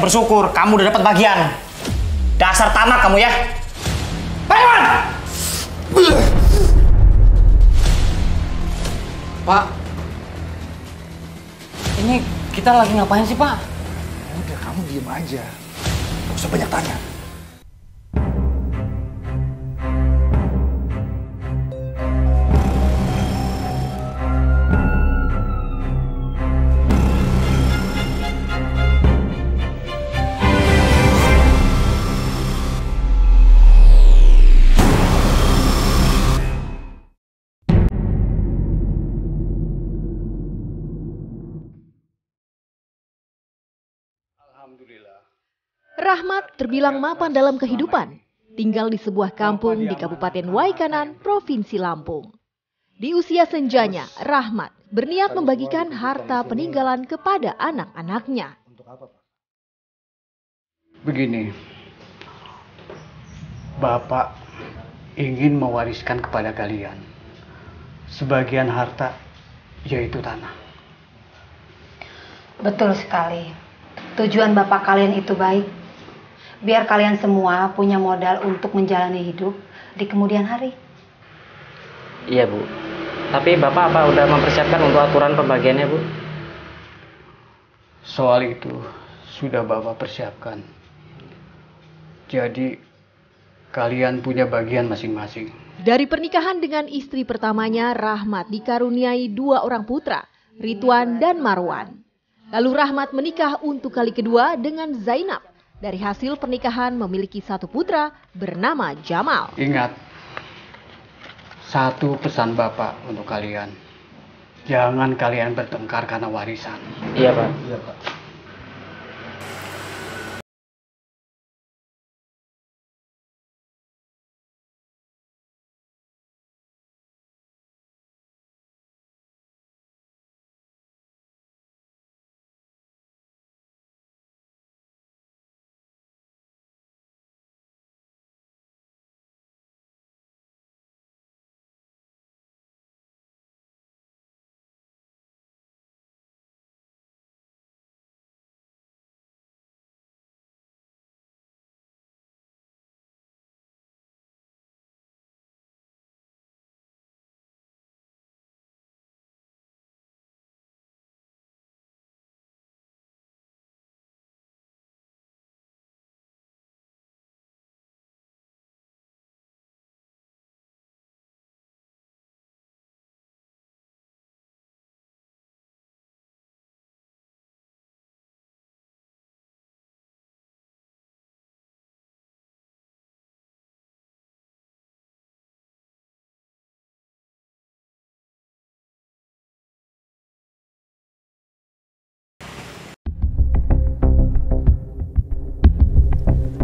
bersyukur kamu udah dapat bagian. Dasar tamak kamu ya. Marwan! Pak, ini kita lagi ngapain sih, Pak? Udah, kamu diem aja. Gak usah banyak tanya. Rahmat terbilang mapan dalam kehidupan, tinggal di sebuah kampung di Kabupaten Waikanan, Provinsi Lampung. Di usia senjanya, Rahmat berniat membagikan harta peninggalan kepada anak-anaknya. Begini, Bapak ingin mewariskan kepada kalian sebagian harta, yaitu tanah. Betul sekali. Tujuan Bapak kalian itu baik. Biar kalian semua punya modal untuk menjalani hidup di kemudian hari. Iya, Bu. Tapi Bapak apa udah mempersiapkan untuk aturan pembagiannya, Bu? Soal itu sudah Bapak persiapkan. Jadi, kalian punya bagian masing-masing. Dari pernikahan dengan istri pertamanya, Rahmat dikaruniai 2 orang putra, Ridwan dan Marwan. Lalu Rahmat menikah untuk kali kedua dengan Zainab. Dari hasil pernikahan memiliki 1 putra bernama Jamal. Ingat, satu pesan Bapak untuk kalian. Jangan kalian bertengkar karena warisan. Iya, Pak. Iya, Pak.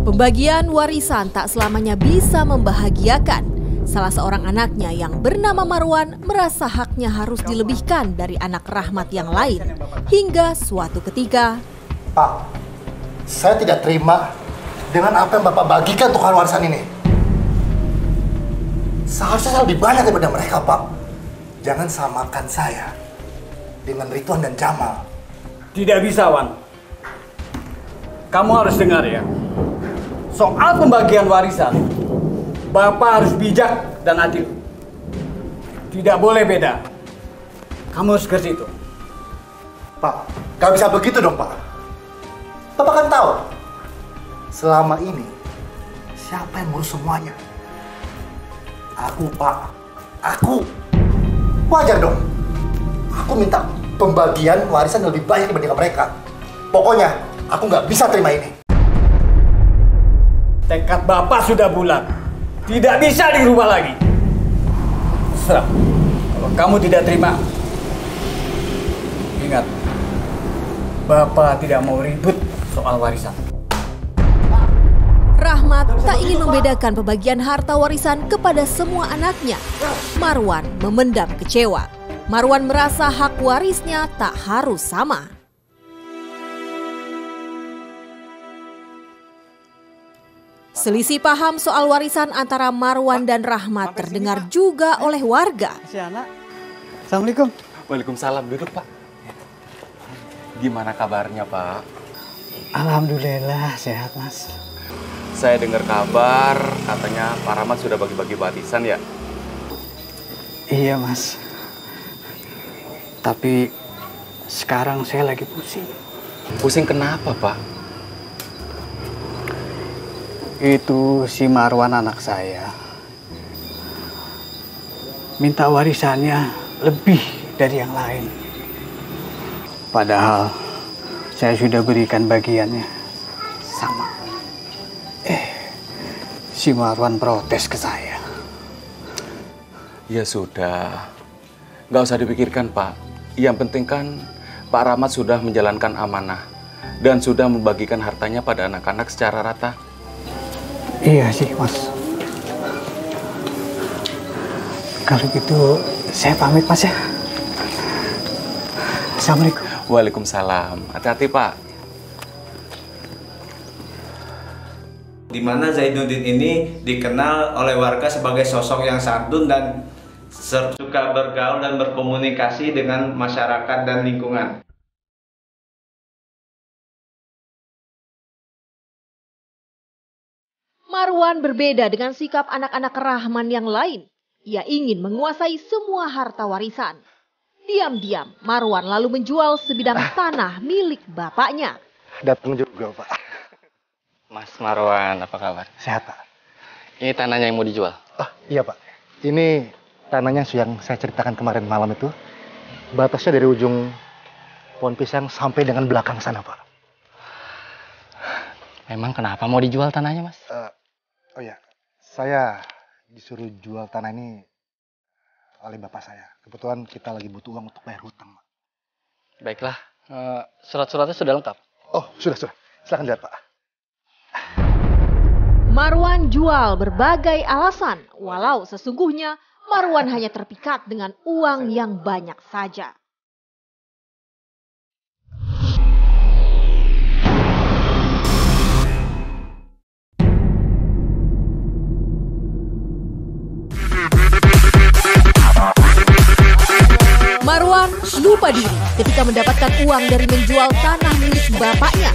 Pembagian warisan tak selamanya bisa membahagiakan. Salah seorang anaknya yang bernama Marwan merasa haknya harus dilebihkan dari anak Rahmat yang lain. Hingga suatu ketika, Pak, saya tidak terima dengan apa yang Bapak bagikan untuk hal warisan ini. Seharusnya saya lebih banyak daripada mereka, Pak. Jangan samakan saya dengan Ridwan dan Jamal. Tidak bisa, Wan. Kamu harus dengar ya. Soal pembagian warisan, Bapak harus bijak dan adil. Tidak boleh beda. Kamu harus ke situ. Pak, gak bisa begitu dong, Pak. Bapak kan tahu, selama ini siapa yang ngurus semuanya? Aku, Pak. Aku. Wajar dong. Aku minta pembagian warisan lebih banyak dibandingkan mereka. Pokoknya, aku nggak bisa terima ini. Tekad Bapak sudah bulat. Tidak bisa dirubah lagi. Serah. Kalau kamu tidak terima, ingat, Bapak tidak mau ribut soal warisan. Rahmat tak ingin membedakan pembagian harta warisan kepada semua anaknya. Marwan memendam kecewa. Marwan merasa hak warisnya tak harus sama. Selisih paham soal warisan antara Marwan dan Rahmat terdengar juga oleh warga. Assalamualaikum. Waalaikumsalam, duduk Pak. Gimana kabarnya Pak? Alhamdulillah sehat, Mas. Saya dengar kabar katanya Pak Rahmat sudah bagi-bagi warisan ya? Iya, Mas. Tapi sekarang saya lagi pusing. Pusing kenapa, Pak? Itu si Marwan anak saya minta warisannya lebih dari yang lain. Padahal saya sudah berikan bagiannya sama. Si Marwan protes ke saya. Ya sudah, nggak usah dipikirkan, Pak. Yang penting kan Pak Rahmat sudah menjalankan amanah dan sudah membagikan hartanya pada anak-anak secara rata. Iya sih, Mas. Kalau gitu saya pamit, Mas ya. Assalamualaikum. Waalaikumsalam. Hati-hati, Pak. Di mana Zainuddin ini dikenal oleh warga sebagai sosok yang santun dan suka bergaul dan berkomunikasi dengan masyarakat dan lingkungan. Marwan berbeda dengan sikap anak-anak Rahman yang lain. Ia ingin menguasai semua harta warisan. Diam-diam, Marwan lalu menjual sebidang tanah milik bapaknya. Datang juga, Pak. Mas Marwan, apa kabar? Sehat, Pak. Ini tanahnya yang mau dijual. Oh, iya, Pak. Ini tanahnya yang saya ceritakan kemarin malam itu. Batasnya dari ujung pohon pisang sampai dengan belakang sana, Pak. Memang kenapa mau dijual tanahnya, Mas? Oh ya, saya disuruh jual tanah ini oleh bapak saya. Kebetulan kita lagi butuh uang untuk bayar hutang, Pak. Baiklah, surat-suratnya sudah lengkap. Oh, sudah. Silakan lihat, Pak. Marwan jual berbagai alasan, walau sesungguhnya Marwan hanya terpikat dengan uang yang banyak saja. Marwan lupa diri ketika mendapatkan uang dari menjual tanah milik bapaknya.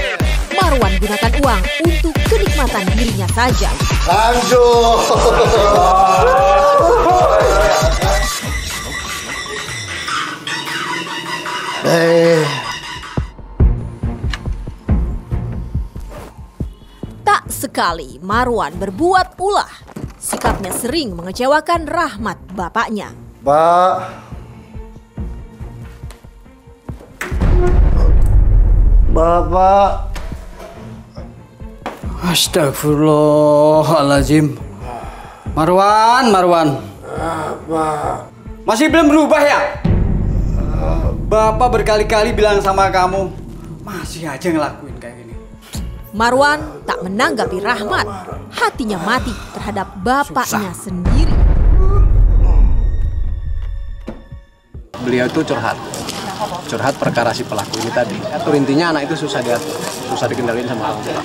Marwan gunakan uang untuk kenikmatan dirinya saja. Lanjut. Tak sekali Marwan berbuat ulah. Sikapnya sering mengecewakan Rahmat bapaknya. Pak. Bapak. Astagfirullahaladzim. Marwan. Masih belum berubah ya? Bapak berkali-kali bilang sama kamu, masih aja ngelakuin kayak gini. Marwan tak menanggapi Rahmat. Hatinya mati terhadap bapaknya sendiri. Beliau itu curhat perkara si pelaku ini tadi. Atur intinya anak itu susah diatur, susah dikendaliin sama orang tua.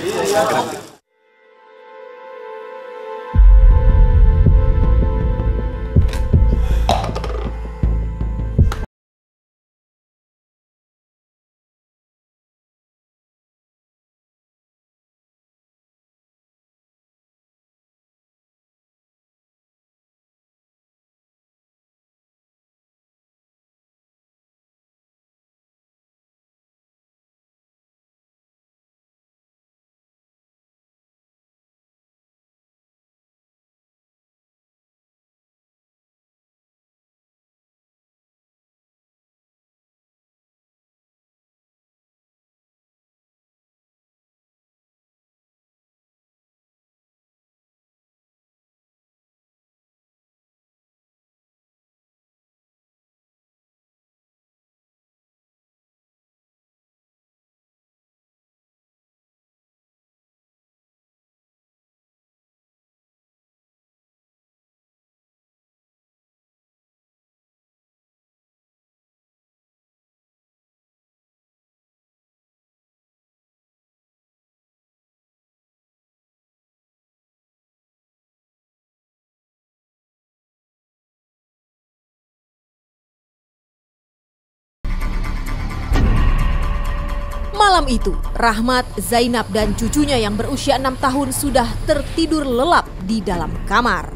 Malam itu, Rahmat, Zainab, dan cucunya yang berusia 6 tahun sudah tertidur lelap di dalam kamar.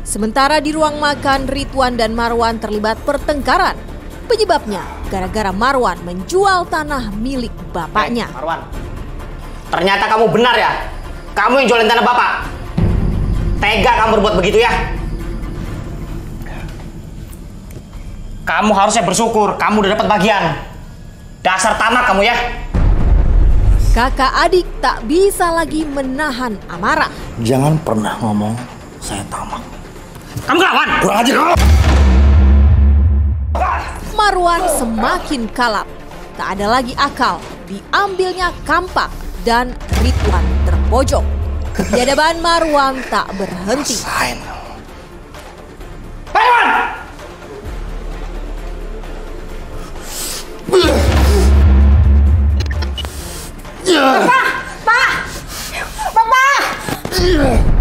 Sementara di ruang makan, Ridwan dan Marwan terlibat pertengkaran. Penyebabnya gara-gara Marwan menjual tanah milik bapaknya. Marwan, ternyata kamu benar ya? Kamu yang jualin tanah bapak? Tega kamu berbuat begitu ya? Kamu harusnya bersyukur, kamu udah dapat bagian. Dasar tamak kamu ya. Kakak adik tak bisa lagi menahan amarah. Jangan pernah ngomong saya tamak. Kamu kawan? Kurang ajar. Marwan semakin kalap. Tak ada lagi akal. Diambilnya kampak dan Ridwan terpojok. Kebiadaban Marwan tak berhenti. Rasain. Marwan! Pak! Bapak!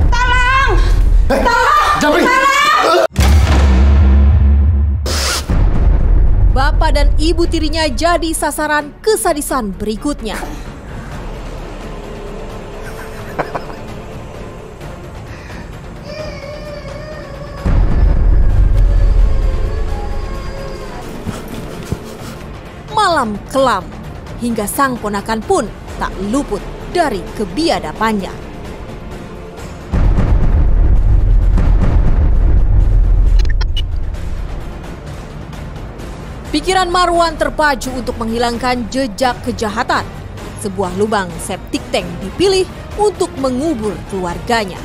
Tolong! Tolong! Bapak dan ibu tirinya jadi sasaran kesadisan berikutnya. Malam kelam, hingga sang ponakan pun tak luput dari kebiadabannya. Pikiran Marwan terpacu untuk menghilangkan jejak kejahatan. Sebuah lubang septic tank dipilih untuk mengubur keluarganya.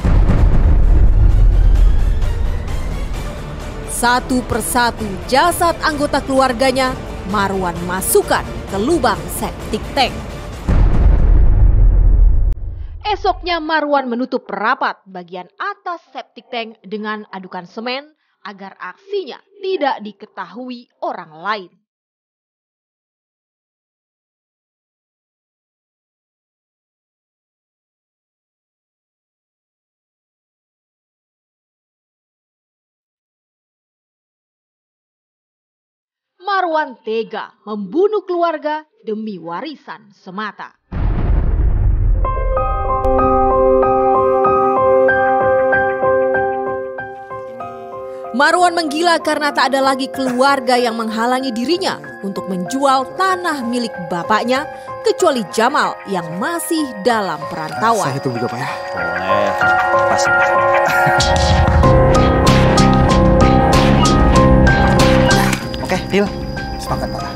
Satu persatu jasad anggota keluarganya Marwan masukkan ke lubang septic tank. Esoknya Marwan menutup rapat bagian atas septic tank dengan adukan semen agar aksinya tidak diketahui orang lain. Marwan tega membunuh keluarga demi warisan semata. Marwan menggila karena tak ada lagi keluarga yang menghalangi dirinya untuk menjual tanah milik bapaknya kecuali Jamal yang masih dalam perantauan. Saya tunggu Pak ya. Boleh. Pas. Oke, deal. Sepakat Pak.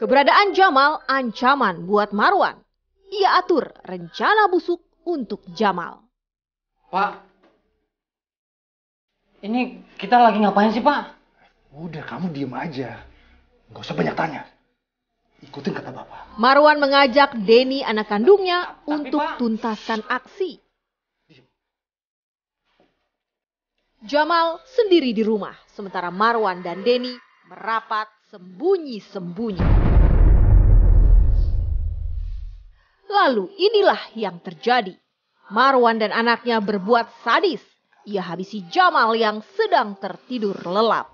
Keberadaan Jamal ancaman buat Marwan. Ia atur rencana busuk untuk Jamal. Pak, ini kita lagi ngapain sih, Pak? Udah, kamu diem aja. Nggak usah banyak tanya. Ikutin kata Bapak. Marwan mengajak Denny anak kandungnya untuk tuntaskan aksi. Jamal sendiri di rumah, sementara Marwan dan Denny merapat sembunyi-sembunyi. Lalu inilah yang terjadi. Marwan dan anaknya berbuat sadis. Ia habisi Jamal yang sedang tertidur lelap.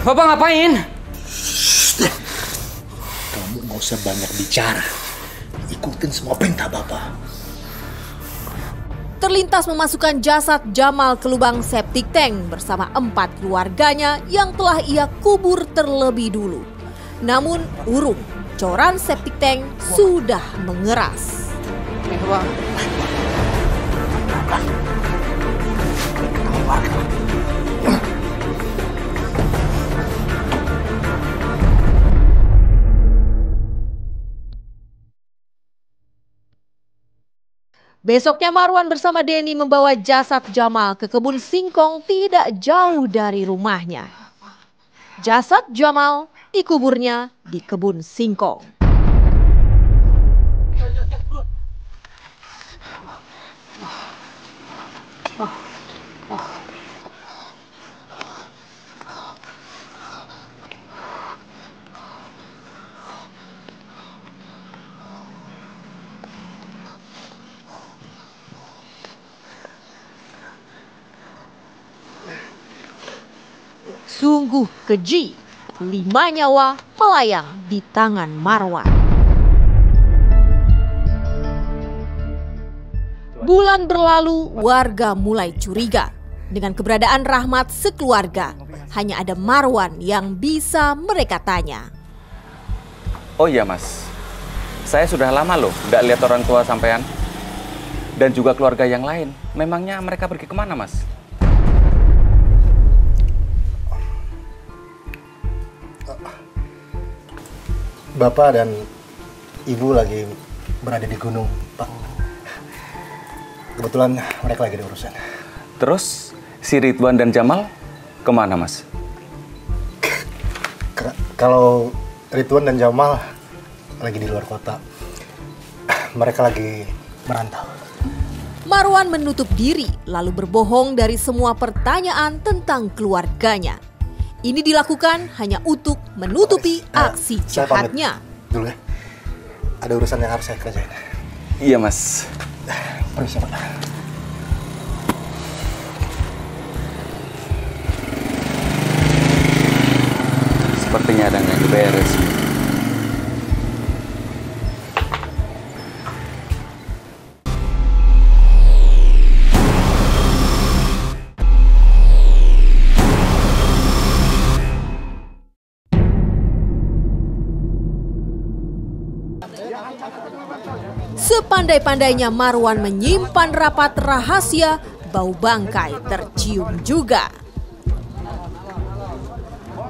Bapak ngapain? Kamu nggak usah banyak bicara. Ikutin semua perintah Bapak. Terlintas memasukkan jasad Jamal ke lubang septic tank bersama 4 keluarganya yang telah ia kubur terlebih dulu. Namun urung, coran septic tank sudah mengeras. Besoknya Marwan bersama Denny membawa jasad Jamal ke kebun singkong tidak jauh dari rumahnya. Jasad Jamal dikuburnya di kebun singkong. Sungguh keji, 5 nyawa melayang di tangan Marwan. Bulan berlalu, warga mulai curiga. Dengan keberadaan Rahmat sekeluarga, hanya ada Marwan yang bisa mereka tanya. Oh iya mas, saya sudah lama loh nggak lihat orang tua sampean. Dan juga keluarga yang lain. Memangnya mereka pergi kemana mas? Bapak dan Ibu lagi berada di gunung, Pak. Kebetulan mereka lagi ada urusan. Terus si Ridwan dan Jamal kemana mas? Kalau Ridwan dan Jamal lagi di luar kota. Mereka lagi merantau. Marwan menutup diri lalu berbohong dari semua pertanyaan tentang keluarganya. Ini dilakukan hanya untuk menutupi aksi jahatnya. Dulu ya. Ada urusan yang harus saya kerjain. Iya mas. Permisi Pak. Sepertinya ada yang beres. Sepandai-pandainya Marwan menyimpan rapat rahasia, bau bangkai tercium juga.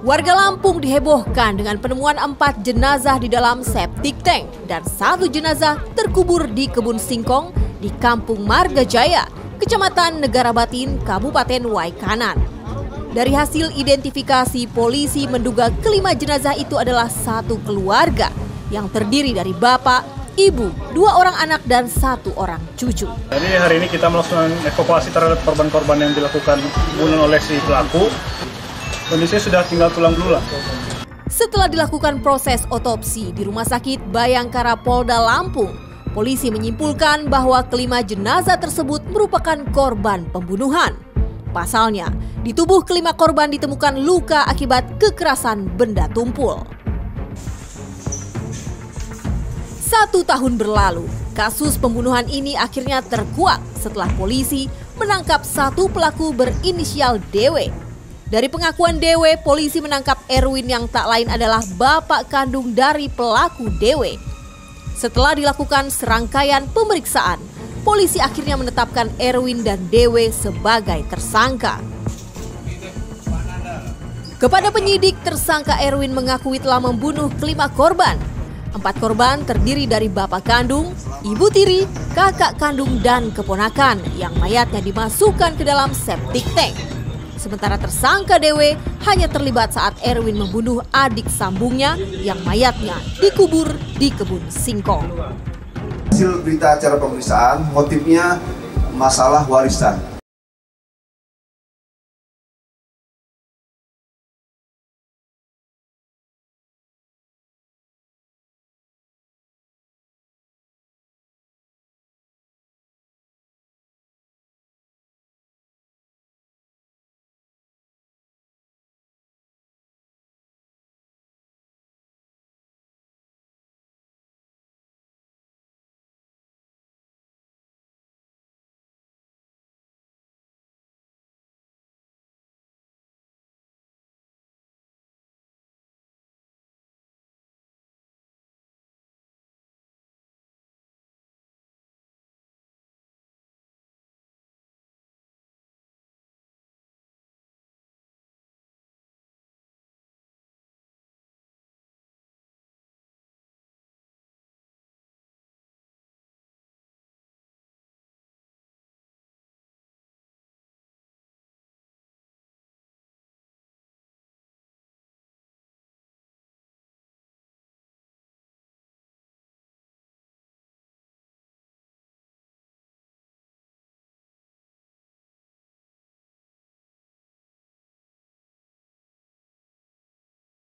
Warga Lampung dihebohkan dengan penemuan 4 jenazah di dalam septic tank dan 1 jenazah terkubur di kebun singkong di Kampung Margajaya, Kecamatan Negara Batin, Kabupaten Waikanan. Dari hasil identifikasi, polisi menduga kelima jenazah itu adalah satu keluarga yang terdiri dari bapak, ibu, 2 orang anak, dan 1 orang cucu. Jadi hari ini kita melakukan evakuasi terhadap korban-korban yang dilakukan bunuh oleh si pelaku. Kondisinya sudah tinggal tulang belulang. Setelah dilakukan proses otopsi di Rumah Sakit Bayangkara Polda Lampung, polisi menyimpulkan bahwa kelima jenazah tersebut merupakan korban pembunuhan. Pasalnya, di tubuh kelima korban ditemukan luka akibat kekerasan benda tumpul. 1 tahun berlalu, kasus pembunuhan ini akhirnya terkuak setelah polisi menangkap 1 pelaku berinisial DW. Dari pengakuan DW, polisi menangkap Erwin yang tak lain adalah bapak kandung dari pelaku DW. Setelah dilakukan serangkaian pemeriksaan, polisi akhirnya menetapkan Erwin dan Dewe sebagai tersangka. Kepada penyidik, tersangka Erwin mengakui telah membunuh 5 korban. 4 korban terdiri dari bapak kandung, ibu tiri, kakak kandung, dan keponakan yang mayatnya dimasukkan ke dalam septic tank. Sementara tersangka Dewe hanya terlibat saat Erwin membunuh adik sambungnya yang mayatnya dikubur di kebun singkong. Hasil berita acara pemeriksaan, motifnya masalah warisan.